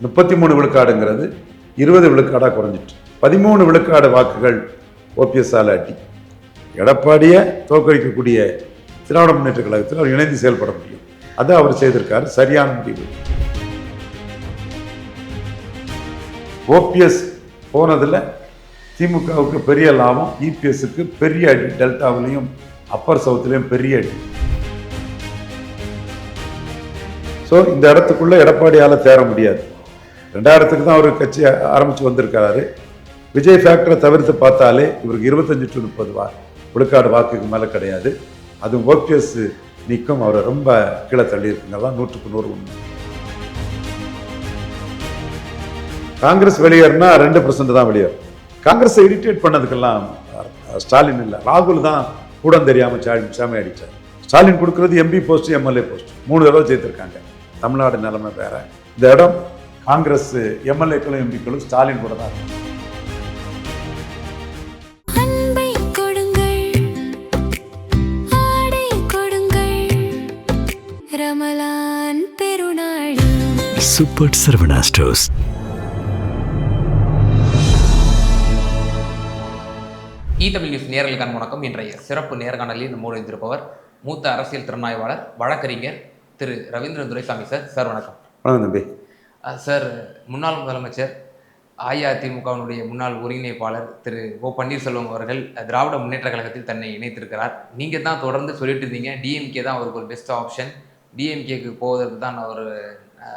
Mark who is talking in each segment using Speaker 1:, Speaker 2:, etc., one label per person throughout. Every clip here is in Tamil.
Speaker 1: 33 விழுக்காடுங்கிறது 20 விழுக்காடாக குறைஞ்சிட்டு. 13 விழுக்காடு வாக்குகள் ஓபிஎஸ்ஆல் அடி. எடப்பாடியை தோற்கடிக்கக்கூடிய திராவிட முன்னேற்ற கழகத்தில் அவர் இணைந்து செயல்பட முடியும். அதை அவர் செய்திருக்காரு, சரியான முடிவு. ஓபிஎஸ் போனதில் திமுகவுக்கு பெரிய லாபம், இபிஎஸ்க்கு பெரிய அடி, டெல்டாவிலையும் அப்பர் சவுத்துலையும் பெரிய அடி. ஸோ இந்த இடத்துக்குள்ள எடப்பாடியால் தேர முடியாது. 2000 தான் அவர் கட்சி ஆரம்பித்து வந்திருக்காரு. விஜய் ஃபேக்டரை தவிர்த்து பார்த்தாலே இவருக்கு 25 to 30 விழுக்காடு வாக்குக்கு மேலே கிடையாது. அது ஓபிஎஸ் நீக்கம் அவரை ரொம்ப கீழே தள்ளி இருக்குங்கெல்லாம் 100க்கு 100 உண்மை. காங்கிரஸ் வெளியேறினா 2% தான் வெளியேறும். காங்கிரஸை இரிட்டேட் பண்ணதுக்கெல்லாம் ஸ்டாலின் இல்லை, ராகுல் தான் கூட தெரியாமல் சாமி அடித்தார். ஸ்டாலின் கொடுக்கறது எம்பி போஸ்ட், எம்எல்ஏ போஸ்ட் 3 தடவை ஜெயித்திருக்காங்க. தமிழ்நாடு நிலைமை வேற. இந்த இடம் காங்கிரஸ் எம்எல்ஏக்களும் எம்பிக்களும் ஸ்டாலின் கூட தான் இருக்கும்.
Speaker 2: Super Saravana stores.
Speaker 3: Tamil news நேயர்களுக்கான வணக்கம். இன்றைய சிறப்பு நேர்காணலில் நம்மோடு இருந்திருப்பவர் மூத்த அரசியல் திறனாய்வாளர் வழக்கறிஞர் திரு ரவீந்திரன் துரைசாமி சார். சார் வணக்கம்.
Speaker 1: வணக்கம் தம்பி.
Speaker 3: சார், முன்னாள் முதலமைச்சர் அஇஅதிமுகவினுடைய முன்னாள் ஒருங்கிணைப்பாளர் திரு ஓ பன்னீர்செல்வம் அவர்கள் திராவிட முன்னேற்ற கழகத்தில் தன்னை இணைத்திருக்கிறார். நீங்கள் தான் தொடர்ந்து சொல்லிட்டு இருந்தீங்க டிஎம்கே தான் அவருக்கு ஒரு பெஸ்ட் ஆப்ஷன், டிஎம்கேக்கு போவதற்கு தான் அவர்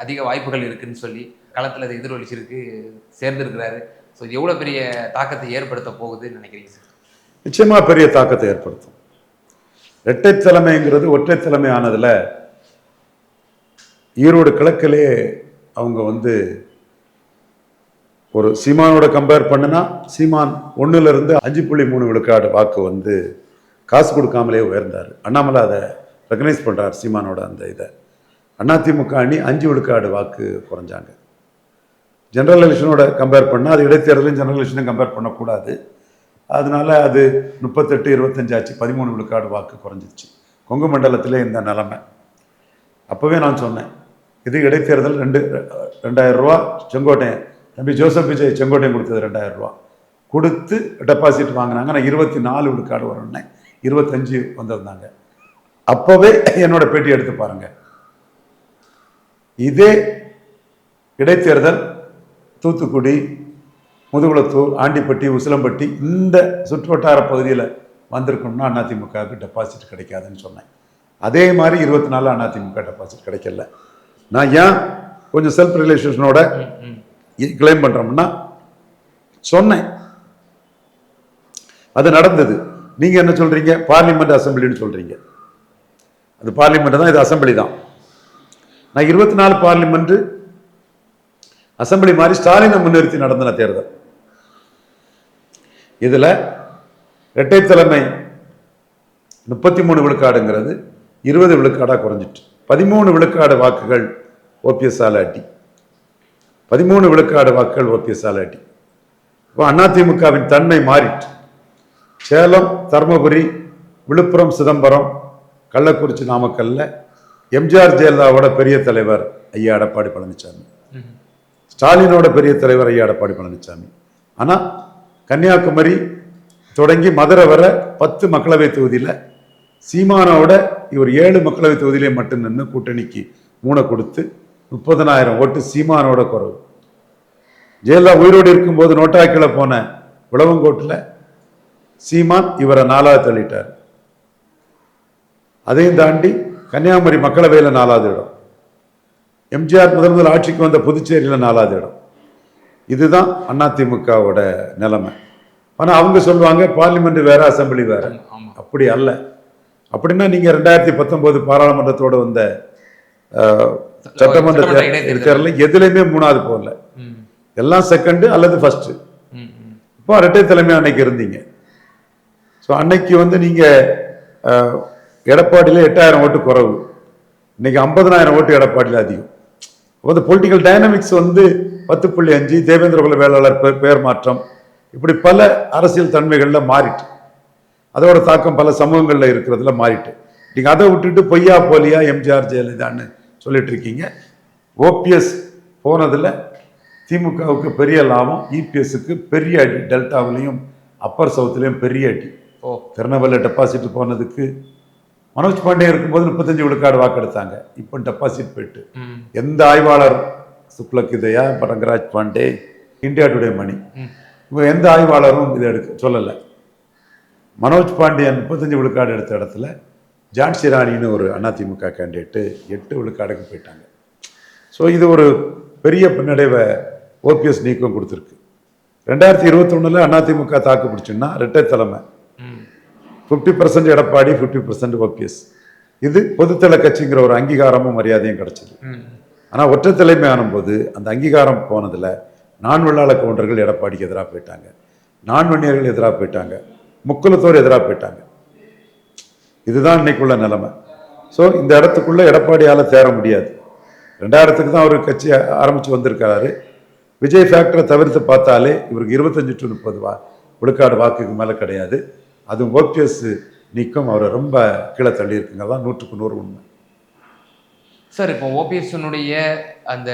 Speaker 3: அதிக வாய்ப்புகள் இருக்குன்னு சொல்லி களத்தில் அதை எதிரொலிச்சிருக்கு, சேர்ந்திருக்கிறாரு. ஸோ எவ்வளோ பெரிய தாக்கத்தை ஏற்படுத்த போகுதுன்னு நினைக்கிறீங்க சார்?
Speaker 1: நிச்சயமாக பெரிய தாக்கத்தை ஏற்படுத்தும். இரட்டை தலைமைங்கிறது ஒற்றை தலைமை ஆனதில் ஈரோடு கிழக்கிலே அவங்க ஒரு சீமானோட கம்பேர் பண்ணுனா சீமான் 1லிருந்து 5.3 விழுக்காடு வாக்கு காசு கொடுக்காமலே உயர்ந்தார். அண்ணாமலை அதை ரெகனைஸ் பண்ணுறார் சீமானோட அந்த இதை. அதிமுக அணி 5 விழுக்காடு வாக்கு குறைஞ்சாங்க. ஜெனரல் எலெக்ஷனோட கம்பேர் பண்ணால் அது இடைத்தேர்தலும் ஜெனரல் எலெக்ஷனும் கம்பேர் பண்ணக்கூடாது. அதனால அது 38-25 ஆச்சு, 13 விழுக்காடு வாக்கு குறைஞ்சிச்சு. கொங்கு மண்டலத்திலே இந்த நிலைமை. அப்போவே நான் சொன்னேன், இது இடைத்தேர்தல். 2000 ரூபா செங்கோட்டையன் தம்பி ஜோசப் விஜய் செங்கோட்டையன் கொடுத்தது 2000 ரூபா கொடுத்து டெபாசிட் வாங்கினாங்க. நான் 24 விழுக்காடு வரணுன்னே 25 வந்திருந்தாங்க. அப்போவே என்னோட பேட்டி எடுத்து பாருங்க. இதே இடைத்தேர்தல் தூத்துக்குடி, முதுகுளத்தூர், ஆண்டிப்பட்டி, உசிலம்பட்டி இந்த சுற்றுவட்டார பகுதியில் வந்திருக்கணும்னா அதிமுகவுக்கு டெபாசிட் கிடைக்காதுன்னு சொன்னேன். அதே மாதிரி 24 அதிமுக டெபாசிட் கிடைக்கல. நான் ஏன் கொஞ்சம் செல்ஃப் ரிலேஷனோட கிளைம் பண்ணுறோம்னா சொன்னேன், அது நடந்தது. நீங்கள் என்ன சொல்கிறீங்க, பார்லிமெண்ட் அசம்பிளின்னு சொல்கிறீங்க. அது பார்லிமெண்ட் தான், இது அசம்பிளி தான். நான் 24 பார்லிமெண்ட் அசம்பிளி மாதிரி ஸ்டாலினை முன்னிறுத்தி நடந்த தேர்தல். இதில் இரட்டை தலைமை 33 விழுக்காடுங்கிறது 20 விழுக்காடாக குறைஞ்சிட்டு. 13 விழுக்காடு வாக்குகள் ஓபிஎஸ்ஆல் அடி. 13 விழுக்காடு வாக்குகள் ஓபிஎஸ்ஆல் அடி. இப்போ அதிமுகவின் தன்மை மாறிட்டு. சேலம், தர்மபுரி, விழுப்புரம், சிதம்பரம், கள்ளக்குறிச்சி, நாமக்கல்ல எம்ஜிஆர் ஜெயலலிதாவோட பெரிய தலைவர் ஐயா எடப்பாடி பழனிசாமி, ஸ்டாலினோட பெரிய தலைவர் ஐயா எடப்பாடி பழனிசாமி. ஆனால் கன்னியாகுமரி தொடங்கி மதுரை வர 10 மக்களவை தொகுதியில் சீமானோட இவர் 7 மக்களவை தொகுதியிலே மட்டும் நின்று கூட்டணிக்கு 3 கொடுத்து 30,000 ஓட்டு சீமானோட குறைவு. ஜெயலலிதா உயிரோடு இருக்கும்போது நோட்டாக்கில் போன விளவங்கோட்டில் சீமான் இவரை 4வது தள்ளிட்டார். அதையும் தாண்டி கன்னியாகுமரி மக்களவையில் 4வது இடம். எம்ஜிஆர் முதல் ஆட்சிக்கு வந்த புதுச்சேரியில் 4வது இடம். இதுதான் அதிமுகவோட நிலைமை. ஆனால் அவங்க சொல்லுவாங்க பார்லிமெண்ட் வேற, அசம்பிளி வேற. அப்படி அல்ல. அப்படின்னா நீங்கள் 2019 பாராளுமன்றத்தோடு வந்த சட்டமன்ற தேர்தலில் எதுலையுமே 3வது போகல, எல்லாம் செகண்டு அல்லது ஃபர்ஸ்ட். இப்போ இரட்டை தலைமை அன்னைக்கு இருந்தீங்க. ஸோ அன்னைக்கு நீங்கள் எடப்பாடியில் 8,000 ஓட்டு குறைவு, இன்னைக்கு 50,000 ஓட்டு எடப்பாடியில் அதிகம். பொலிட்டிக்கல் டைனமிக்ஸ் 10.5 தேவேந்திர குல வேளாளர் பெயர் மாற்றம், இப்படி பல அரசியல் தன்மைகளில் மாறிட்டு, அதோட தாக்கம் பல சமூகங்களில் இருக்கிறதுல மாறிட்டு. நீங்கள் அதை விட்டுட்டு பொய்யா போலியா எம்ஜிஆர் ஜெயலலிதான்னு சொல்லிட்டு இருக்கீங்க. ஓபிஎஸ் போனதில் திமுகவுக்கு பெரிய லாபம், இபிஎஸ்க்கு பெரிய அடி, டெல்டாவிலையும் அப்பர் சவுத்துலேயும் பெரிய அடி. திருநெல்வேலியில் டெபாசிட் போனதுக்கு மனோஜ் பாண்டே இருக்கும்போது 35 விழுக்காடு வாக்கெடுத்தாங்க. இப்போ டெபாசிட் போயிட்டு எந்த ஆய்வாளர், சுக்லகிதயா, ரங்கராஜ் பாண்டே, இந்தியா டுடே மணி, இப்போ எந்த ஆய்வாளரும் இதை சொல்லலை. மனோஜ் பாண்டியன் 35 விழுக்காடு எடுத்த இடத்துல ஜான்சி ராணின்னு ஒரு அதிமுக கேண்டிடேட்டு 8 விழுக்காடுக்கு போயிட்டாங்க. ஸோ இது ஒரு பெரிய பின்னடைவை ஓபிஎஸ் நீக்கம் கொடுத்துருக்கு. 2021 அதிமுக தாக்கு பிடிச்சுன்னா இரட்டை தலைமை 50% எடப்பாடி, 50% ஓபிஎஸ். இது பொதுத்தள கட்சிங்கிற ஒரு அங்கீகாரமும் மரியாதையும் கிடைச்சது. ஆனால் ஒற்றை தலைமை ஆனும்போது அந்த அங்கீகாரம் போனதில் நான் வெள்ளாள கவுண்டர்கள் எடப்பாடிக்கு எதிராக போயிட்டாங்க, நான் வன்னியர்கள் எதிராக போயிட்டாங்க, முக்குலத்தோர் எதிராக போயிட்டாங்க. இதுதான் இன்னைக்குள்ள நிலைமை. ஸோ இந்த இடத்துக்குள்ள எடப்பாடியால் தேர முடியாது. 2000க்கு தான் அவர் கட்சி ஆரம்பித்து வந்திருக்கிறாரு. விஜய் ஃபேக்டரை தவிர்த்து பார்த்தாலே இவருக்கு 25 to 30 விழுக்காடு வாக்குக்கு மேலே கிடையாது. அதுவும் ஓபிஎஸ் நீக்கம் அவரை ரொம்ப கீழே தள்ளி இருக்குங்க. தான் 100க்கு 100 உண்மை.
Speaker 3: சார், இப்போ ஓபிஎஸ்னுடைய அந்த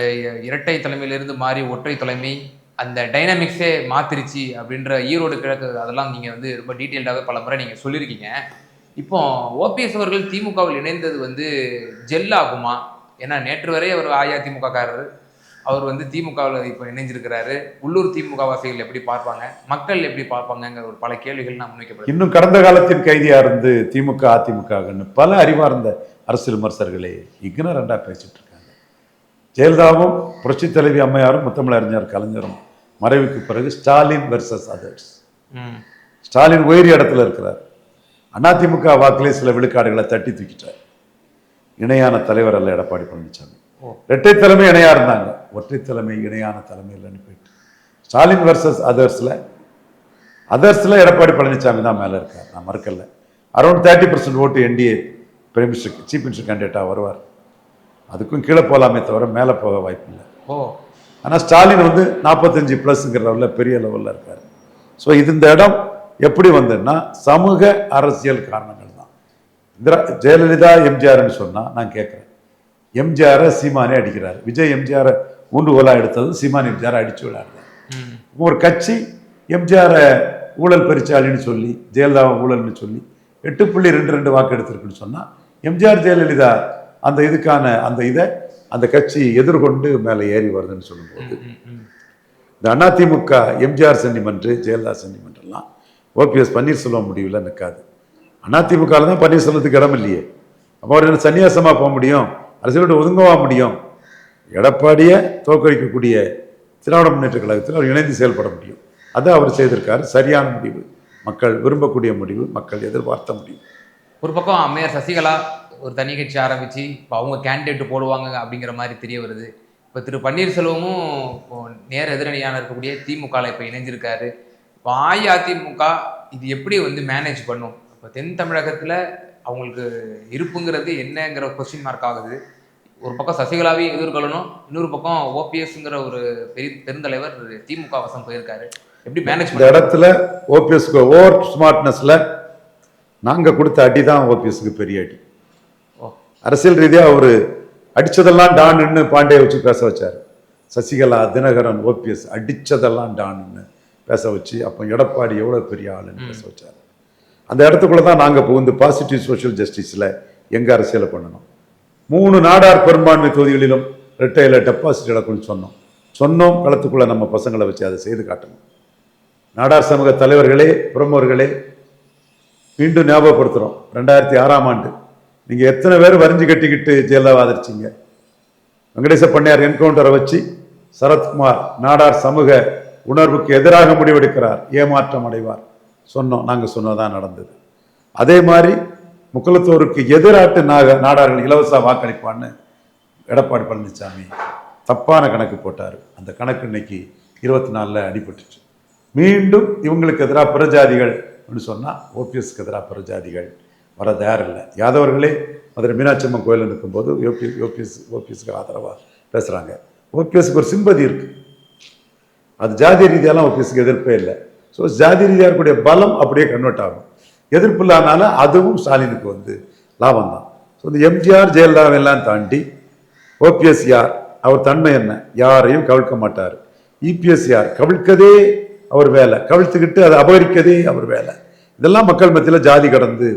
Speaker 3: இரட்டை தலைமையிலிருந்து மாறி ஒற்றை தலைமை அந்த டைனாமிக்ஸே மாத்திருச்சு அப்படின்ற ஈரோடு கிழக்கு அதெல்லாம் நீங்கள் வந்து ரொம்ப டீட்டெயில்டாக பல முறை நீங்கள் சொல்லியிருக்கீங்க. இப்போ ஓபிஎஸ் அவர்கள் திமுகவில் இணைந்தது ஜெல் ஆகுமா? ஏன்னா நேற்று வரை அவர் அஇஅதிமுக காரர், அவர் திமுகவில் இப்போ இணைஞ்சிருக்கிறாரு. உள்ளூர் திமுக வாசிகள் எப்படி பார்ப்பாங்க, மக்கள் எப்படி பார்ப்பாங்கங்கிற ஒரு பல கேள்விகள் நான் முன்வைக்கப்படுது.
Speaker 1: இன்னும் கடந்த காலத்தின் கைதியா இருந்து திமுக அதிமுகன்னு பல அறிவார்ந்த அரசியல் விமர்சகர்களே இக்னரண்டா பேசிட்டு இருக்காங்க. ஜெயலலிதாவும் புரட்சி தலைவி அம்மையாரும் முத்தமிழறிஞர் கலைஞரும் மறைவுக்கு பிறகு ஸ்டாலின் வெர்சஸ் அதர்ஸ். ஸ்டாலின் உயரிய இடத்துல இருக்கிறார். அதிமுக வாக்கிலே சில விழுக்காடுகளை தட்டி தூக்கிட்டார். இணையான தலைவர் அல்ல எடப்பாடி பழனிசாமி. இரட்டை தலைமை இணையா இருந்தாங்க, ஒற்றை தலைமை இணையான தலைமையில் போயிட்டு ஸ்டாலின் வெர்சஸ் அதர்ஸ்ல எடப்பாடி பழனிசாமி தான் மேல இருக்கார். நான் மறுக்கல. அரௌண்ட் 30% ஓட்டு என்டிஏ சீஃப் மினிஸ்டர் கேண்டிடேட்டாக வருவார். அதுக்கும் கீழே போகலாமே தவிர மேலே போக வாய்ப்பு இல்லை. ஆனால் ஸ்டாலின் 45+ லெவலில் பெரிய லெவலில் இருக்கார். ஸோ இந்த இடம் எப்படி வந்ததுன்னா சமூக அரசியல் காரணங்கள் தான். ஜெயலலிதா எம்ஜிஆர்னு சொன்னால் நான் கேட்குறேன், எம்ஜிஆரை சீமானே அடிக்கிறார். விஜய் எம்ஜிஆரை ஊண்டுகோலாக எடுத்தது, சீமான் எம்ஜிஆரை அடிச்சு விளையாடுறாரு. ஒரு கட்சி எம்ஜிஆரை ஊழல் பெருச்சாலின்னு சொல்லி, ஜெயலலிதாவை ஊழல்னு சொல்லி 8.22 வாக்கு எடுத்திருக்குன்னு சொன்னால் எம்ஜிஆர் ஜெயலலிதா அந்த இதுக்கான அந்த கட்சி எதிர்கொண்டு மேலே ஏறி வருதுன்னு சொல்லும்போது இந்த அதிமுக எம்ஜிஆர் சென்டிமெண்ட், ஜெயலலிதா சென்டிமெண்ட்லாம் ஓபிஎஸ் பன்னீர்செல்வம் முடிவில் நிற்காது. அதிமுகவில் தான் பன்னீர்செல்வத்துக்கு இடம் இல்லையே. அப்போ அவர் என்ன சன்னியாசமாக போக முடியும், அரசியலோடு ஒதுங்கவா முடியும்? எடப்பாடியை தோற்கடிக்கக்கூடிய திராவிட முன்னேற்ற கழகத்தில் அவர் இணைந்து செயல்பட முடியும். அதை அவர் செய்திருக்காரு. சரியான முடிவு, மக்கள் விரும்பக்கூடிய முடிவு, மக்கள் எதிர்பார்த்த முடிவு.
Speaker 3: ஒரு பக்கம் அம்மையார் சசிகலா ஒரு தனி கட்சி ஆரம்பித்து இப்போ அவங்க கேண்டிடேட் போடுவாங்க அப்படிங்கிற மாதிரி தெரிய வருது. இப்போ திரு பன்னீர்செல்வமும் இப்போ நேர எதிரணியான இருக்கக்கூடிய திமுகவில் இப்போ இணைஞ்சிருக்காரு. இப்போ அஇஅதிமுக இது எப்படி மேனேஜ் பண்ணும்? இப்போ தென் தமிழகத்தில் அவங்களுக்கு இருப்புங்கிறது என்னங்கிற கொஸ்டின் மார்க் ஆகுது. ஒரு பக்கம் சசிகலாவையும் எதிர்கொள்ளணும், இன்னொரு பக்கம் ஓபிஎஸ்ங்கிற ஒரு பெருந்தலைவர் திமுக வசம் போயிருக்காரு. எப்படி மேனேஜ்
Speaker 1: இந்த இடத்துல ஓபிஎஸ்க்கு ஓவர் ஸ்மார்ட்னஸ்ல நாங்கள் கொடுத்த அடி தான் ஓபிஎஸ்க்கு பெரிய அடி. அரசியல் ரீதியாக அவர் அடித்ததெல்லாம் டான்னு பாண்டியை வச்சு பேச வச்சார். சசிகலா, தினகரன், ஓபிஎஸ் அடித்ததெல்லாம் டான்னு பேச வச்சு அப்போ எடப்பாடி எவ்வளோ பெரிய ஆளுன்னு பேச வச்சார். அந்த இடத்துக்குள்ள தான் நாங்கள் புகுந்து பாசிட்டிவ் சோஷியல் ஜஸ்டிஸில் எங்கள் அரசியலை பண்ணணும். 3 நாடார் பெரும்பான்மை தொகுதிகளிலும் ரெட்டையில் டெபாசிட் இழக்கும்னு சொன்னோம். களத்துக்குள்ளே நம்ம பசங்களை வச்சு அதை செய்து காட்டணும். நாடார் சமூக தலைவர்களே, பிரமுகர்களே, மீண்டும் ஞாபகப்படுத்துகிறோம். 2006ஆம் ஆண்டு நீங்கள் எத்தனை பேர் வரிஞ்சு கட்டிக்கிட்டு ஜெயலலிதா ஆதரிச்சிங்க? வெங்கடேச பண்ணையார் என்கவுண்டரை வச்சு சரத்குமார் நாடார் சமூக உணர்வுக்கு எதிராக முடிவெடுக்கிறார், ஏமாற்றம் அடைவார் சொன்னோம். நாங்கள் சொன்னதான் நடந்தது. அதே மாதிரி முக்குலத்தோருக்கு எதிராட்டு நாடார்கள் இலவச வாக்களிப்பான்னு எடப்பாடி பழனிசாமி தப்பான கணக்கு போட்டார். அந்த கணக்கு இன்னைக்கு 24 அடிபட்டுச்சு. மீண்டும் இவங்களுக்கு எதிராக பிரஜாதிகள் சொன்னால் ஓபிஎஸ்க்கு எதிராக பிரஜாதிகள் வர தயாரில்லை. யாதவர்களே மதுரை மீனாட்சி அம்மன் கோயிலில் நிற்கும்போது ஓபிஎஸ்க்கு ஆதரவாக பேசுகிறாங்க. ஓபிஎஸ்க்கு ஒரு சிம்பதி இருக்குது. அது ஜாதி ரீதியாலாம் ஓபிஎஸ்க்கு எதிர்ப்பே இல்லை. ஸோ ஜாதி ரீதியாக இருக்கக்கூடிய பலம் அப்படியே கன்வெர்ட் ஆகும். எதிர்ப்பு இல்லாதனால அதுவும் ஸ்டாலினுக்கு லாபம் தான். ஸோ இந்த எம்ஜிஆர் ஜெயலலிதாவெல்லாம் தாண்டி ஓபிஎஸ் யார், அவர் தன்மை என்ன, யாரையும் கவிழ்க்க மாட்டார். இபிஎஸ் யார், கவிழ்க்கதே அவர் வேலை, கவிழ்த்துக்கிட்டு அதை அபகரிக்கதே அவர் வேலை. இதெல்லாம் மக்கள் மத்தியில் ஜாதி கடந்து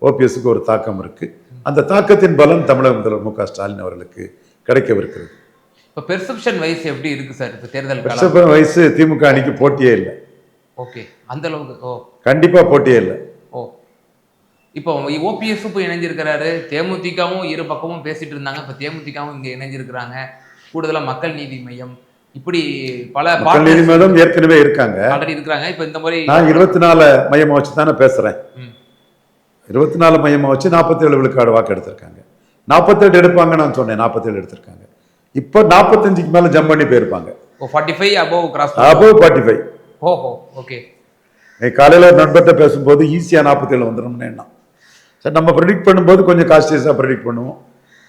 Speaker 1: ஓபிஎஸ்க்கு ஒரு தாக்கம் இருக்கு. அந்த தாக்கத்தின் பலன் தமிழக முதல்வர் மு.க. ஸ்டாலின் அவர்களுக்கு கிடைக்கவிருக்கிறது.
Speaker 3: இப்போ பெர்செப்ஷன் வைஸ் எப்படி இருக்கு சார் இப்போ தேர்தல் காலம்?
Speaker 1: பெர்செப்ஷன் வைஸ் திமுக அணிக்கு போட்டியே இல்லை.
Speaker 3: ஓகே, அந்த அளவுக்கு. ஓ,
Speaker 1: கண்டிப்பா போட்டியே இல்லை.
Speaker 3: ஓ, இப்போ ஓபிஎஸ் இப்போ இணைஞ்சிருக்கிறாரு, தேமுதிகவும் இரு பக்கமும் பேசிட்டு இருந்தாங்க, இப்போ தேமுதிகவும் இங்கே இணைஞ்சிருக்கிறாங்க. கூடுதலாக மக்கள் நீதி மையம், இப்படி பல
Speaker 1: மக்கள் நீதி மையம் ஏற்கனவே இருக்காங்க,
Speaker 3: ஆல்ரெடி இருக்கிறாங்க. இப்போ இந்த மாதிரி
Speaker 1: நான் 24 மையமா வச்சு தானே பேசுறேன். 24 மையமா வச்சு 47 விழுக்காடு வாக்கு எடுத்திருக்காங்க. 48 எடுப்பாங்க நான் சொன்னேன், 47 எடுத்திருக்காங்க. இப்போ 45க்கு மேல ஜம்ப் பண்ணி போயிருப்பாங்க.
Speaker 3: 45 அபோவ் கிராஸ்,
Speaker 1: அபோவ் 45.
Speaker 3: ஓஹோ, ஓகே.
Speaker 1: காலையில நண்பர்கிட்ட பேசும்போது ஈஸியா 47 வந்துடும்னு எண்ணம். சரி, நம்ம ப்ரெடிக்ட் பண்ணும்போது கொஞ்சம் காஸ்டியஸா ப்ரெடிக்ட் பண்ணுவோம்.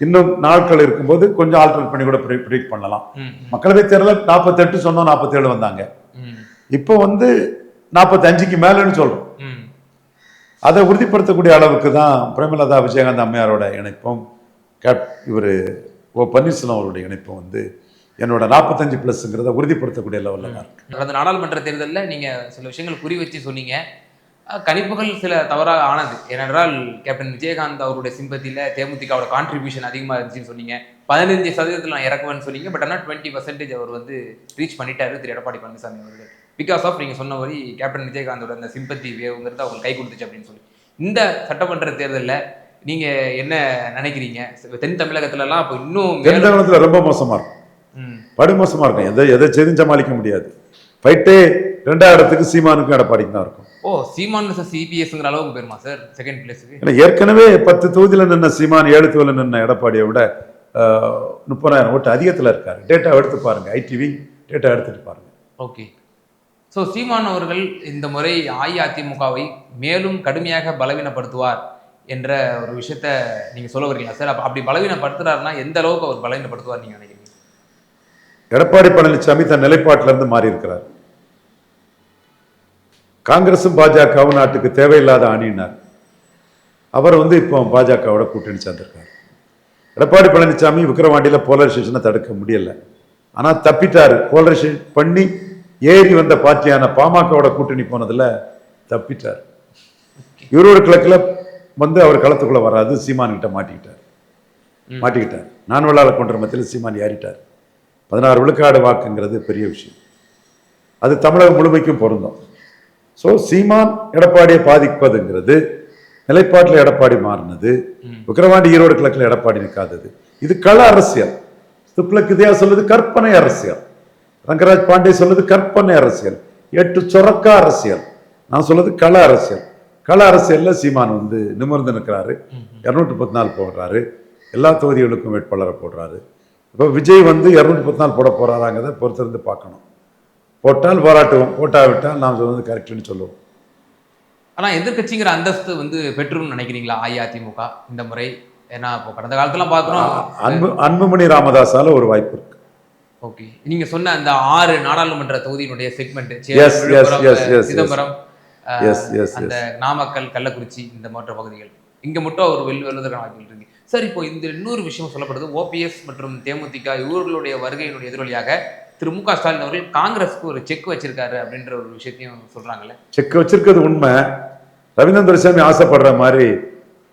Speaker 1: இன்னும் நாட்கள் இருக்கும்போது கொஞ்சம் ஆல்டர் பண்ணி கூட ப்ரெடிக்ட் பண்ணலாம். மக்களவை தேர்தலில் 48 சொன்னோம், 47 வந்தாங்க. இப்போ 45க்கு மேலன்னு சொல்றோம். அதை உறுதிப்படுத்தக்கூடிய அளவுக்கு தான் பிரேமலதா விஜயகாந்த் அம்மையாரோட இணைப்பும் இவர் ஓ பன்னீர்செல்வம் அவருடைய இணைப்பும் என்னோட 45+ங்கிறத உறுதிப்படுத்தக்கூடிய லெவலில் தான் இருக்கு.
Speaker 3: கடந்த நாடாளுமன்ற தேர்தலில் நீங்கள் சில விஷயங்கள் குறி வச்சு சொன்னீங்க, கணிப்புகள் சில தவறாக ஆனது. ஏனென்றால் கேப்டன் விஜயகாந்த் அவருடைய சிம்பத்தியில் தேமுதிகவோட கான்ட்ரிபியூஷன் அதிகமாக இருந்துச்சுன்னு சொன்னீங்க. 15% நான் இறக்குவேன்னு சொன்னீங்க. பட் ஆனால் 20% அவர் ரீச் பண்ணிட்டாரு திரு எடப்பாடி பழனிசாமி அவர்கள். பிகாஸ் ஆஃப் நீங்கள் சொன்ன மாதிரி கேப்டன் விஜயகாந்தோட அந்த சிம்பத்தி வேவுங்கிறது அவங்களுக்கு கை கொடுத்துச்சு அப்படின்னு சொல்லி. இந்த சட்டமன்ற தேர்தலில் நீங்கள் என்ன நினைக்கிறீங்க? தென் தமிழகத்துலலாம் இப்போ இன்னும்
Speaker 1: தென் தமிழகத்தில் ரொம்ப மோசமாக இருக்கும், படுமோசமாக இருக்கும். எதை செய்தும் சமாளிக்க முடியாது. ஃபைட்டே 2ஆம் இடத்துக்கு சீமானுக்கும் எடப்பாடிக்கு தான் இருக்கும்.
Speaker 3: ஓ, சீமான் சிபிஎஸ்ங்கிற அளவுக்கு போயிருமா சார் செகண்ட் பிளேஸுக்கு?
Speaker 1: ஏன்னா ஏற்கனவே 10 தொகுதியில் நின்ன சீமான் 7 தொகுதியில் நின்ன எடப்பாடியை விட 30,000 ஓட்டு அதிகத்தில் இருக்காரு. டேட்டா எடுத்து பாருங்க, ஐடிவி டேட்டா எடுத்துட்டு பாருங்க.
Speaker 3: ஓகே. ஸோ சீமான் அவர்கள் இந்த முறை அஇஅதிமுகவை மேலும் கடுமையாக பலவீனப்படுத்துவார் என்ற ஒரு விஷயத்த நீங்க சொல்ல வரீங்களா சார்? அப்படி பலவீனப்படுத்துறாருன்னா எந்த அளவுக்கு அவர் பலவீனப்படுத்துவார் நீங்க நினைக்கிறீங்க?
Speaker 1: எடப்பாடி பழனிசாமி தன் நிலைப்பாட்டிலிருந்து மாறி இருக்கிறார். காங்கிரசும் பாஜகவும் நாட்டுக்கு தேவையில்லாத அணியினார். அவர் இப்போ பாஜகவோட கூட்டணி சேர்ந்திருக்கார். எடப்பாடி பழனிசாமி விக்கிரவாண்டியில் போலரைசேஷனை தடுக்க முடியல, ஆனால் தப்பிட்டாரு. போலரைசேஷன் பண்ணி ஏறி வந்த பார்ட்டியான பாமகவோட கூட்டணி போனதுல தப்பிட்டார். ஈரோடு கிழக்கில் அவர் களத்துக்குள்ள வராது, சீமான் கிட்ட மாட்டிக்கிட்டார். நான் விழால கொன்ற மத்தியில் சீமான் ஏறிட்டார். 16 விழுக்காடு வாக்குங்கிறது பெரிய விஷயம். அது தமிழகம் முழுமைக்கும் பொருந்தும். ஸோ சீமான் எடப்பாடியை பாதிப்பதுங்கிறது நிலைப்பாட்டில் எடப்பாடி மாறினது, விக்கிரவாண்டி ஈரோடு கிழக்கில் எடப்பாடி நிற்காதது. இது கள அரசியல். துப்ளக் இதயா சொல்லுது கற்பனை அரசியல், ரங்கராஜ் பாண்டே சொல்லுது கற்பனை அரசியல், 8 சொரக்கா அரசியல். நான் சொல்லுது கள அரசியல். கள அரசியல்ல சீமான் நிமிர்ந்து நிற்கிறாரு. 214 போடுறாரு, எல்லா தொகுதிகளுக்கும் வேட்பாளரை போடுறாரு. இப்போ விஜய் 214 போட போறாராங்கிறத பொறுத்திருந்து பார்க்கணும். போட்டால் பாராட்டுவோம், போட்டாவிட்டால் நாம் சொல்வது கரெக்ட்னு சொல்லுவோம்.
Speaker 3: ஆனா எதிர்கட்சிங்கிற அந்தஸ்து பெற்றுன்னு நினைக்கிறீங்களா அஇஅதிமுக இந்த முறை? ஏன்னா இப்போ கடந்த காலத்துல பாக்குறோம்
Speaker 1: அன்புமணி ராமதாஸால ஒரு வாய்ப்பு இருக்கு.
Speaker 3: ஓகே, நீங்க சொன்ன அந்த 6 நாடாளுமன்ற தொகுதியினுடைய செக்மெண்ட் சிதம்பரம், அந்த நாமக்கல், கள்ளக்குறிச்சி, இந்த மற்ற பகுதிகள் இங்க மட்டும் அவர் வெல்வதற்கான வாய்ப்புகள் இருக்கு சார். இப்போ இந்த இன்னொரு விஷயம் சொல்லப்படுது, ஓபிஎஸ் மற்றும் தேமுதிக இவர்களுடைய வருகையினுடைய எதிரொலியாக திரு மு.க. ஸ்டாலின் அவர்கள் காங்கிரஸுக்கு ஒரு செக் வச்சிருக்காரு அப்படின்ற ஒரு விஷயத்தையும் சொல்றாங்கல்ல.
Speaker 1: செக் வச்சிருக்கிறது உண்மை. ரவீந்திரன் துரைசாமி ஆசைப்படுற மாதிரி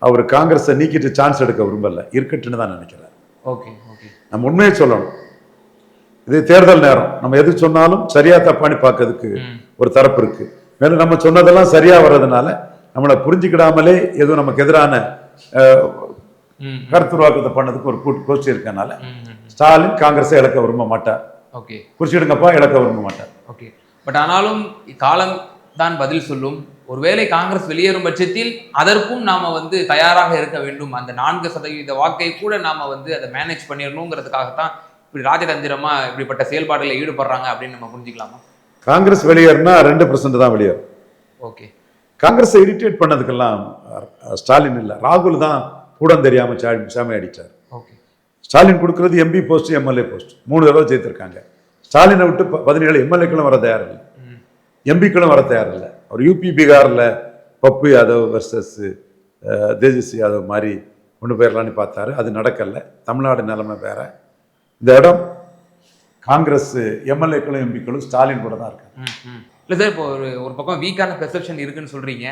Speaker 1: அவர் காங்கிரஸை நீக்கிட்டு சான்ஸ் எடுக்க விரும்பல, இருக்கட்டுன்னு தான் நினைக்கிறார்.
Speaker 3: ஓகே ஓகே,
Speaker 1: நம்ம உண்மையை சொல்லணும். இது தேர்தல் நேரம், நம்ம எது சொன்னாலும் சரியா தப்பான்னு பார்க்கறதுக்கு ஒரு தரப்பு இருக்கு. மேலும் நம்ம சொன்னதெல்லாம் சரியா வர்றதுனால நம்மளை புரிஞ்சுக்கிடாமலே எதுவும் நமக்கு எதிரான கருத்துருவாக்கத்தை பண்ணதுக்கு ஒரு கோஷ்டி இருக்கனால ஸ்டாலின் காங்கிரஸை இழக்க விரும்ப மாட்டார்.
Speaker 3: ஓகே,
Speaker 1: குறிச்சிடுங்கப்பா, இழக்க விரும்ப மாட்டார்.
Speaker 3: ஓகே, பட் ஆனாலும் காலம் தான் பதில் சொல்லும். ஒருவேளை காங்கிரஸ் வெளியேறும் பட்சத்தில் அதற்கும் நாம தயாராக இருக்க வேண்டும். அந்த 4% வாக்கை கூட நாம அதை மேனேஜ் பண்ணிடணுங்கிறதுக்காகத்தான் இப்படி ராஜதந்திரமா இப்படிப்பட்ட செயல்பாடுகளில் ஈடுபடுறாங்க அப்படின்னு நம்ம புரிஞ்சுக்கலாமா?
Speaker 1: காங்கிரஸ் வெளியேறினா 2% தான் வெளியேறும்.
Speaker 3: ஓகே,
Speaker 1: காங்கிரஸை இரிட்டேட் பண்ணதுக்கெல்லாம் ஸ்டாலின் இல்லை, ராகுல் தான் கூட தெரியாம சாமி அடிச்சார்.
Speaker 3: ஓகே,
Speaker 1: ஸ்டாலின் கொடுக்கறது எம்பி போஸ்ட், எம்எல்ஏ போஸ்ட் 3 தடவை ஜெயித்திருக்காங்க. ஸ்டாலினை விட்டு 17 எம்எல்ஏக்களும் வர தயாரில்லை, எம்பிக்களும் வர தயாரில்லை. அவர் யூபி பீகாரில் பப்பு யாதவ் வர்சஸ் தேஜஸ்வி யாதவ் மாதிரி கொண்டு போயிடலான்னு பார்த்தாரு, அது நடக்கலை. தமிழ்நாடு நிலைமை வேற. இந்த இடம் காங்கிரஸ் எம்எல்ஏக்களும் எம்பிக்களும் ஸ்டாலின் கூட தான் இருக்காங்க.
Speaker 3: இல்லை சார், இப்போ ஒரு பக்கம் வீக்கான பெர்செப்ஷன் இருக்குன்னு சொல்றீங்க.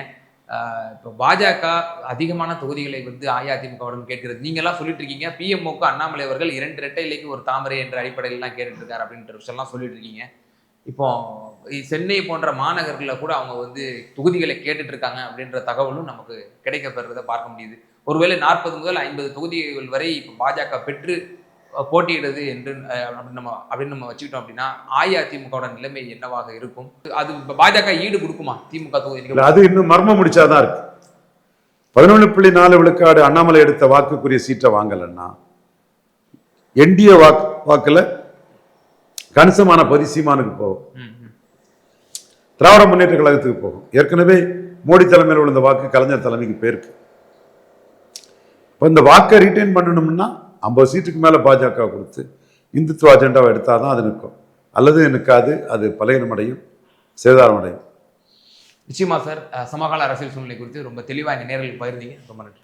Speaker 3: இப்போ பாஜக அதிகமான தொகுதிகளை வந்து அஇஅதிமுகவிடம் கேட்கிறது. நீங்கள்லாம் சொல்லிட்டு இருக்கீங்க பிஎம்ஓக்கு அண்ணாமலை அவர்கள் 2 இரட்டை இலைக்கு ஒரு தாமரை என்ற அடிப்படையிலாம் கேட்டுட்டு இருக்காரு அப்படின்ற விஷயம்லாம் சொல்லிட்டு இருக்கீங்க. இப்போ சென்னை போன்ற மாநகர்களில் கூட அவங்க வந்து தொகுதிகளை கேட்டுட்டு இருக்காங்க அப்படின்ற தகவலும் நமக்கு கிடைக்கப்பெறதை பார்க்க முடியுது. ஒருவேளை 40 முதல் 50 தொகுதிகள் வரை இப்போ பாஜக பெற்று போட்டியிடுது என்று அப்படின்னு நம்ம வச்சுக்கிட்டோம் அப்படின்னா அஇஅதிமுகவோட நிலைமை என்னவாக இருக்கும்? அது இப்போ பாஜக ஈடு கொடுக்குமா திமுக தொகுதி?
Speaker 1: அது இன்னும் மர்மம் முடிச்சாதான் இருக்கு. 11.4 விழுக்காடு அண்ணாமலை எடுத்த வாக்குக்குரிய சீட்டை வாங்கலன்னா என்டிஏ வாக்குல கணிசமான பகுதி சீமானுக்கு போகும், திராவிட முன்னேற்ற கழகத்துக்கு போகும். ஏற்கனவே மோடி தலைமையில் விழுந்த வாக்கு கலைஞர் தலைமைக்கு போயிருக்கு. இப்போ இந்த வாக்கை ரீட்டைன் பண்ணணும்னா 50 சீட்டுக்கு மேலே பாஜக கொடுத்து இந்துத்துவ அஜெண்டாவை எடுத்தால் தான் அது நிற்கும், அல்லது நிற்காது. அது பலகீனமடையும், சேதாரமடையும்.
Speaker 3: நிச்சயமா சார். சமகால அரசியல் சூழ்நிலை குறித்து ரொம்ப தெளிவாக எங்கள் நேரில் பகிர்ந்தீங்க. ரொம்ப நன்றி.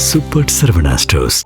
Speaker 2: Super Sarvana Stores.